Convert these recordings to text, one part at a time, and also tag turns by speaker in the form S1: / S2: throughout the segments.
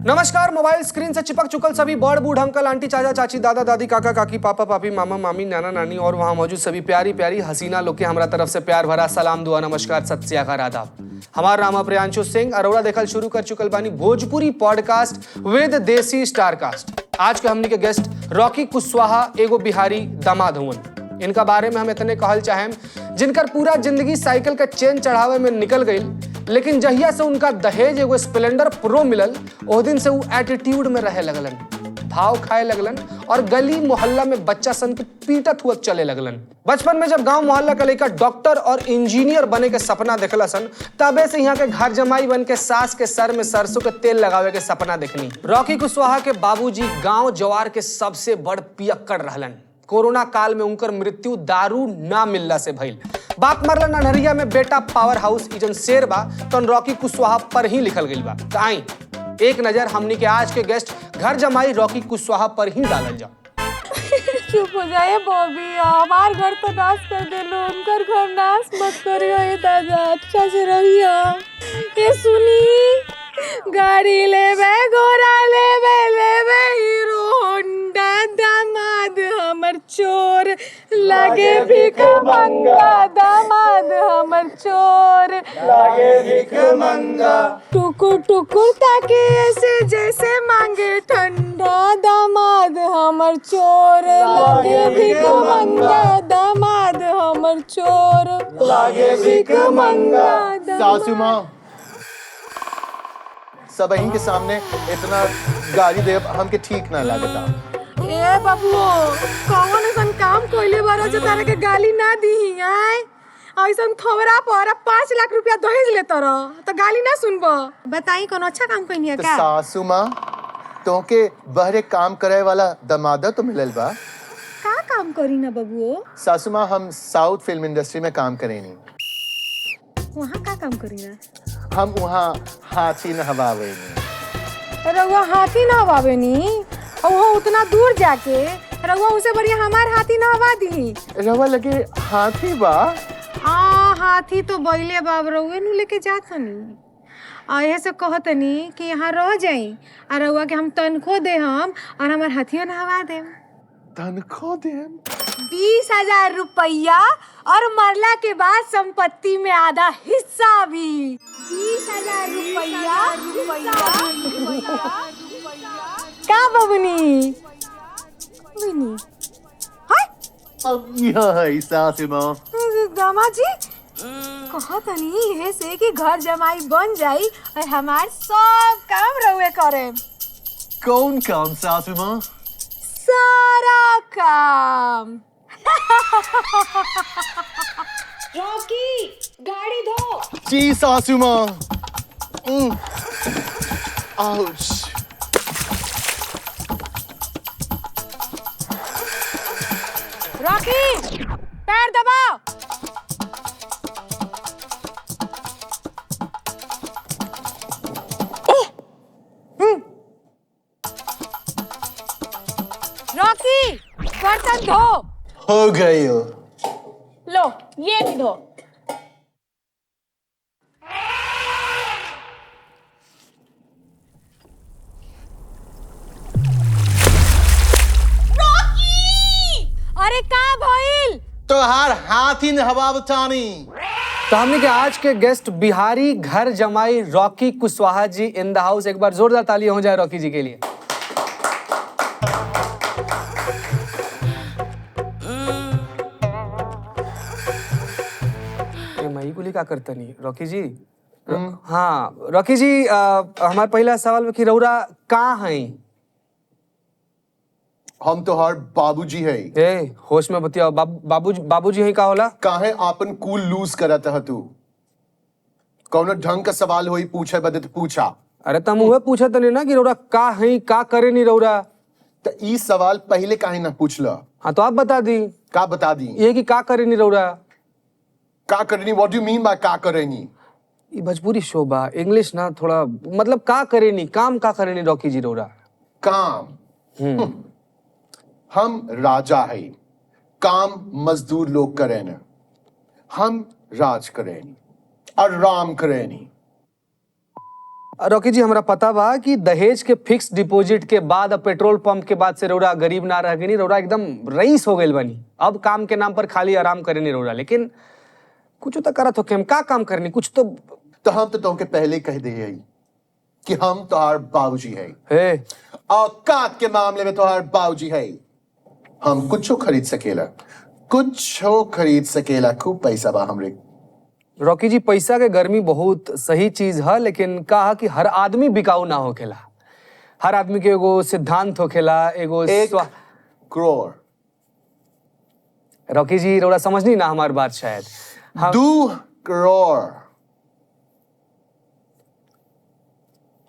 S1: नमस्कार। Mobile screen से चिपक चुकल सभी बड़ बूढ़ अंकल आंटी चाचा चाची दादा दादी काका काकी पापा पापी मामा मामी नाना नानी और वहां मौजूद सभी प्यारी प्यारी हसीना लोग के हमारा तरफ से प्यार भरा सलाम दुआ नमस्कार सत श्री अकाल आदाब। हमारा नाम प्रियांशु सिंह अरोड़ा देखल शुरू कर चुकल बानी भोजपुरी पॉडकास्ट विद देसी स्टारकास्ट। आज के हमनी के गेस्ट रॉकी कुशवाहा एगो बिहारी दामाद हुवन। इनका बारे में हम इतने कहल चाहेम जिनकर पूरा जिंदगी साइकिल का चेन चढ़ावे में निकल गई, लेकिन जहिया से उनका दहेज एगो स्प्लेंडर प्रो मिलल ओह दिन से वो एटीट्यूड में रहे लगलन, भाव खाए लगलन और गली मोहल्ला में बच्चा सन के पीटत हुआ चले लगलन। बचपन में जब गांव मोहल्ला का लड़का डॉक्टर और इंजीनियर बने के सपना देखला सन, तबे से यहाँ के घर जमाई बन के सास के सर में सरसों के तेल लगावे के सपना देखनी। रॉकी कुशवाहा के बाबूजी गांव जवार के सबसे बड़ पियक्कड़ रहलन। कोरोना काल में उनकर मृत्यु दारू ना मिलला से भइल। बाप मरलन अनहरिया में बेटा पावर हाउस इजन शेर बा तो रॉकी कुशवाहा पर ही लिखल गइल बा। तो आई एक नजर हमनी के आज के गेस्ट घर जमाई रॉकी कुशवाहा पर ही डालल जाओ।
S2: चुप हो जाए बॉबी, हमार घर तो नाश कर देलो, उनकर घर नाश मत करियो। ये दादा अच्छा से रहियो। ये सुनी गाड़ी लेवे घोड़ा लेवे हीरो होंडा दामाद हमर चोर लागे भीख मंगा दामाद हमर चोर लागे भीख मंगा टुकुर टुकुर ताके ऐसे जैसे मांगे ठंडा दामाद हमर चोर लागे भीख मंगा दामाद हमर चोर
S3: लागे भीख मंगा। सासू माँ सब अहीं के सामने इतना गाली दे हमके ठीक ना लगता।
S2: ए बाबू कौन ऐसन काम कोइले बारो जो तारे के गाली ना दीही आए ऐसन थोबरा पर 5 लाख रुपया दहेज लेता रह तो गाली ना सुनबो। बताई कौन अच्छा काम कोइनी है
S3: तो
S2: का?
S3: सासू माँ तोके बहरे काम करे वाला दमादा तो मिलल बा।
S2: का काम करी ना बाबू?
S3: सासू माँ हम साउथ फिल्म इंडस्ट्री में काम करेनी।
S2: वहाँ का काम करी ना?
S3: हम वहाँ हाथी नहवावेनी।
S2: रउआ हाथी ना हवावेनी और वहाँ उतना दूर जाके रउआ उसे बढ़िया हमार हाथी ना हवा दी।
S3: रवा लगे हाथी बा।
S2: हाँ हाथी तो बैले बाब रउए नु लेके जात हनी और यह से कहतनी कि यहाँ रह जाई और रउआ के हम तनखो दे हम और हमार हाथियों नहवा देम।
S3: तनखो देम
S2: 20,000 रुपया और मरला के बाद संपत्ति में आधा हिस्सा भी। 20,000 रुपया का बबनी बबनी
S3: अब यह है सासू माँ।
S2: दामाद जी कहतनी है से कि घर जमाई बन जाई और हमार सब काम रउए करे।
S3: कौन काम सासू माँ?
S2: सारा काम। रॉकी गाड़ी धो।
S3: जी सासू माँ। आउच।
S2: रॉकी पैर दबाओ। रॉकी बर्तन धो।
S3: हो गई हो।
S2: लो ये भी धो। अरे का भइल?
S3: तोहार हाथी नहवावतानी।
S1: तो हमने के आज के गेस्ट बिहारी घर जमाई Rocky Kushwaha ji in the house. एक बार जोरदार तालियां हो जाए रॉकी जी के लिए। मई कुली का करता नहीं रॉकी जी? हाँ रॉकी जी हमारा पहला सवाल है कि रौरा कहाँ हैं?
S3: हम तोहार बाबूजी है।
S1: ए होश में बतियाओ। बाबूजी हैं का होला?
S3: काहे आपन कूल लूज करत है तू? कौनो ढंग का सवाल होई पूछे बदे तो पूछा।
S1: अरे तुम उहे पूछत नहीं ना कि रौरा का हैं का करे नहीं रौरा?
S3: तो ई सवाल पहले काहे ना पूछला?
S1: हाँ तो आप बता दी।
S3: का बता दी?
S1: ये कि का करे नहीं रौरा?
S3: का करनी? What do you mean by का करेनी?
S1: ये भोजपुरी शो बा, इंग्लिश ना थोड़ा मतलब का करे नहीं, काम का करे नहीं रॉकी जी रौरा?
S3: काम। हम राजा है, काम मजदूर लोग करें। हम राज करें और राम करें।
S1: रॉकी जी हमरा पता बा कि दहेज के फिक्स डिपॉजिट के बाद अब पेट्रोल पंप के बाद से रौरा गरीब ना रह गई, रौरा एकदम रईस हो गई बनी। अब काम के नाम पर खाली आराम करे नहीं रौरा, लेकिन कुछ तो करत हो के हम का काम करनी कुछ तो।
S3: हम तो तुमके पहले ही कह दिए कि हम तोहार बाबूजी है।
S1: हे
S3: औकात के मामले में तोहार बाबूजी है। हम कुछ खरीद सकेला, कुछ खरीद सकेला, खूब पैसा बा हमरे।
S1: रॉकी जी पैसा के गर्मी बहुत सही चीज है, लेकिन कहा कि हर आदमी बिकाऊ ना होखेला। हर आदमी के एगो सिद्धांत होखेला, एगो
S3: 1 करोड़।
S1: रॉकी जी रौरा समझनी ना हमार बात शायद।
S3: 2 करोड़।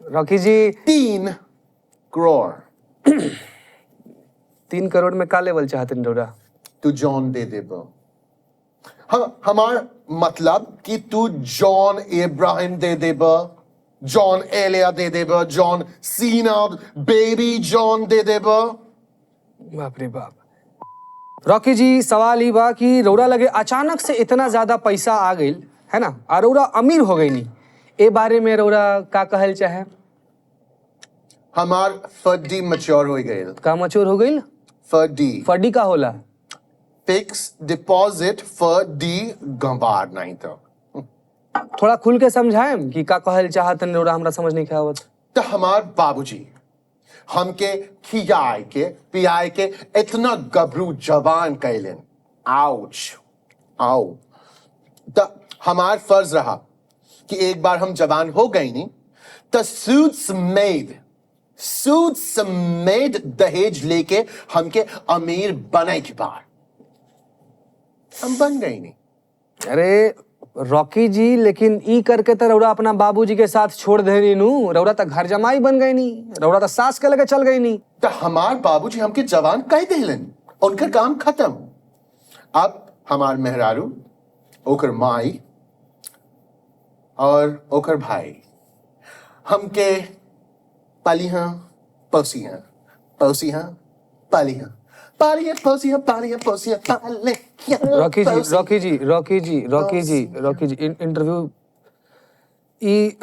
S1: रॉकी जी
S3: 3 करोड़।
S1: 3 करोड़ में का लेवल चाहते रौरा?
S3: तू जॉन दे देबो। हमार मतलब कि तू जॉन इब्राहिम दे देबो, जॉन एलिया दे देबो, जॉन सीना बेबी जॉन दे देबो।
S1: बाप रे बाप। रॉकी जी सवाल ही बा कि रौरा लगे अचानक से इतना ज्यादा पैसा आ गई है ना, और रौरा अमीर हो गई नहीं, ए बारे में रौरा का कहल चाहे?
S3: हमार फड्डी मैच्योर हो गए।
S1: का मचोर हो गई?
S3: फड्डी
S1: फडी का होला?
S3: फिक्स डिपॉजिट फड्डी गंवार नहीं तो।
S1: थोड़ा खुल के समझाएम कि का कहल चाहतन रौरा, हमरा समझ नहीं क्या आवत।
S3: तो हमार बाबूजी हमके खियाए के पियाए के इतना गबरू जवान कैलन। आउच आओ। तो हमार फर्ज रहा कि एक बार हम जवान हो गई नहीं तो सूट्स मेड दहेज लेके हमके अमीर बने के बाद हम बन गई नहीं।
S1: अरे रॉकी जी लेकिन ई करके तो रौरा अपना बाबूजी के साथ छोड़ देनी नू, रौरा तो घर जमाई बन गई नी, रौरा तो सास के लगे चल गई नी।
S3: तो हमार बाबूजी हमके जवान कह दिलन, उनका काम खत्म। अब हमार मेहरारू, ओकर माई और ओकर भाई हमके पालियां पोसियां पोसियां पालियां पालियां पोसियां पालियां पोसियां पालियां।
S1: रॉकी जी इंटरव्यू ई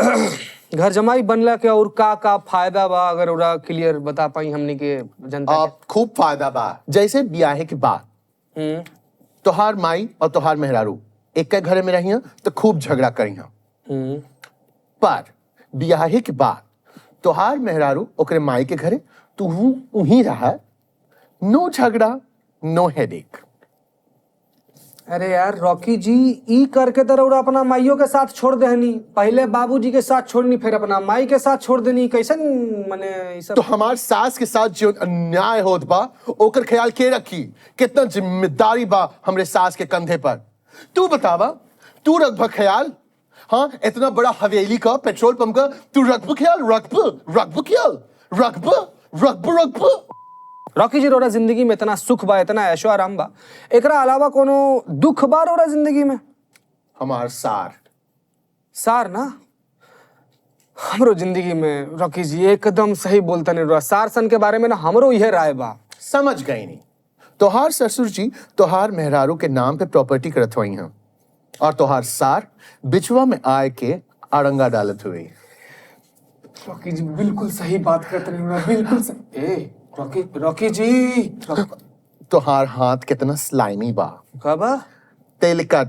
S1: घर जमाई बनला के और का फायदा बा, अगर ओरा क्लियर बता पाई हमनी के जनता
S3: आप खूब फायदा बा। जैसे ब्याहे के बाद तोहार माई और तोहार मेहरारू एक के घरे में रहिया तो खूब झगड़ा करिया, पर ब्याहे के बाद तोहार मेहरारू ओकरे माई के घरे तू वहीं रहा, नो झगड़ा नो हेडेक।
S1: अरे यार रॉकी जी ई करके तो रौरा अपना माइयों के साथ छोड़ देनी, पहले बाबूजी के साथ छोड़नी फिर अपना माई के साथ छोड़ देनी, कैसन मने ई सब?
S3: तो हमार सास के साथ जो अन्याय होत बा ओकर ख्याल के रखी, कितना जिम्मेदारी बा हमरे सास के कंधे पर। तू बतावा, तू रखबा ख्याल? हाँ, इतना बड़ा हवेली का पेट्रोल पंप का तू रखबा ख्याल? रखबा ख्याल? रखबा।
S1: रॉकी जी रौरा जिंदगी में इतना सुख बा, इतना ऐशो आराम बा, एकरा अलावा कोनो दुख बा रौरा जिंदगी में?
S3: हमार
S1: सार ना हमरो जिंदगी में रॉकी जी एकदम सही बोलता नहीं रौरा। सार सन के बारे में ना हमरो यह राय बा।
S3: समझ गई नहीं। तोहार ससुर जी तोहार मेहरारू के नाम पे प्रॉपर्टी करत हुई हैं और तोहार सार बिचवा में आए के अड़ंगा डालत हुई।
S1: रॉकी जी बिल्कुल सही बात करते नहीं, बिल्कुल सही। रॉकी जी
S3: तोहार हाथ कितना स्लाइमी बा।
S1: कबा
S3: तेलकट,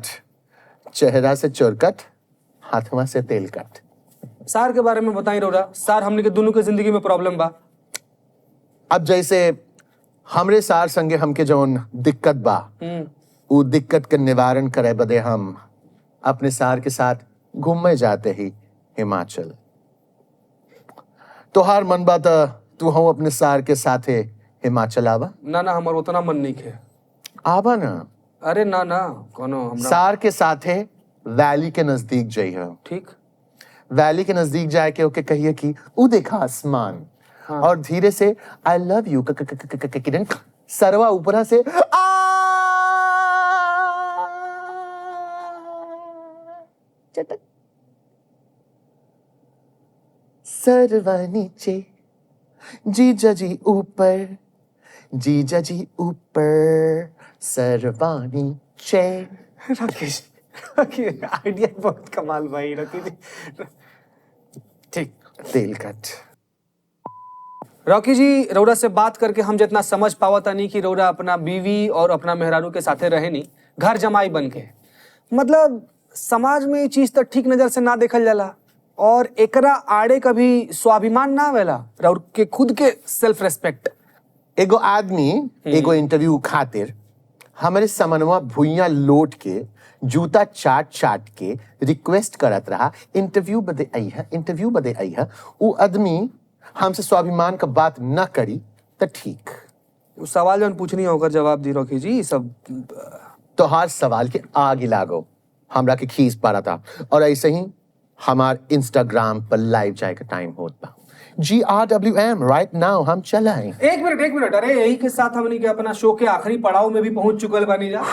S3: चेहरा से चोरकट, हाथवा से तेलकट।
S1: सार के बारे में बताई रौरा। सार हमने के दोनों के जिंदगी में प्रॉब्लम बा।
S3: अब जैसे हमरे सार संगे हमके जौन दिक्कत बा वो दिक्कत के निवारण करे बदे हम अपने सार के साथ घूमने जाते ही हिमाचल। तोहार मन बा त तू हम अपने सार के साथे हिमाचल आवा?
S1: ना हमार उतना मन नहीं है।
S3: आवा ना।
S1: अरे ना कोनो हमरा।
S3: सार के साथे वैली के नजदीक जाइए।
S1: ठीक।
S3: वैली के नजदीक जाके ओके कहिए कि ऊ देखा आसमान। हाँ। और धीरे से आई लव यू किरण सरवा ऊपरा से चटक सरवा नीचे जीजा जी ऊपर, जीजा जी ऊपर सरवा नीचे।
S1: रॉकी आइडिया बहुत कमाल भाई। रॉकी जी ठीक
S3: तेल कट।
S1: रॉकी जी, रौरा से बात करके हम जितना समझ पावता नहीं कि रौरा अपना बीवी और अपना मेहरारू के साथे रहे नहीं, घर जमाई बन के। मतलब समाज में ये चीज तो ठीक नजर से ना देखल जाला और एकरा आड़े कभी स्वाभिमान ना आवेला और के खुद के सेल्फ रेस्पेक्ट।
S3: एगो आदमी एगो इंटरव्यू खातिर हमारे समनवा भुइया लोट के जूता चाट चाट के रिक्वेस्ट करत रहा, इंटरव्यू बदे आई है। वो आदमी हमसे स्वाभिमान का बात ना करी तो ठीक।
S1: उस सवाल जौन पूछनी होकर जवाब दी रॉकी जी। सब
S3: तो हर सवाल के आगे लागो हमरा के खींच पा रहा था और ऐसे ही हमार इंस्टाग्राम पर लाइव जाए का टाइम होता। GRWM राइट नाउ हम चला है।
S1: एक मिनट, अरे यही के साथ हमने के अपना शो के आखिरी पड़ाव में भी पहुंच चुकल बानी जा,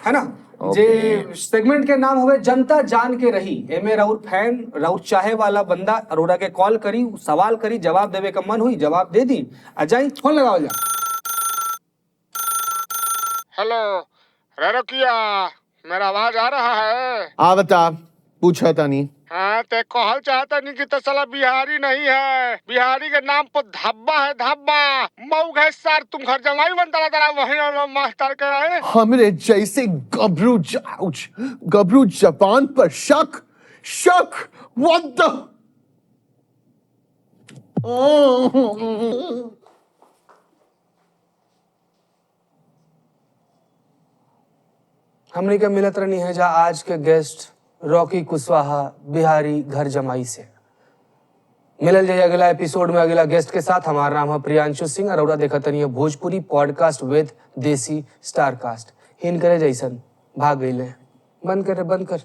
S1: है ना? जे सेगमेंट के नाम हुए जनता जान के रही। एमे राउर फैन, राउर चाहे वाला बंदा अरोड़ा के कॉल करी, सवाल करी, जवाब देवे का मन हुई, जवाब दे दी। अजाई फोन लगाओ जा।
S4: हेलो ररोकिया, मेरा आवाज आ रहा है?
S3: आ बता, पूछा तानी।
S4: हाँ, ते कहल चाहता नहीं कि तो साला बिहारी नहीं है। बिहारी के नाम पर धब्बा है, धब्बा। मऊ है सर, तुम घर जमाई बनता रहा वही मास्टर के आए।
S3: हमरे जैसे गबरू जापान पर शक। व्हाट द
S1: हमने का मिलत रहनी है जा आज के गेस्ट रॉकी कुशवाहा बिहारी घर जमाई से। मिलल जाए अगला एपिसोड में अगला गेस्ट के साथ। हमारा नाम है प्रियांशु सिंह और देखा तनी भोजपुरी पॉडकास्ट विद देसी स्टार कास्ट। हिन करे जैसन भाग गई। बंद कर।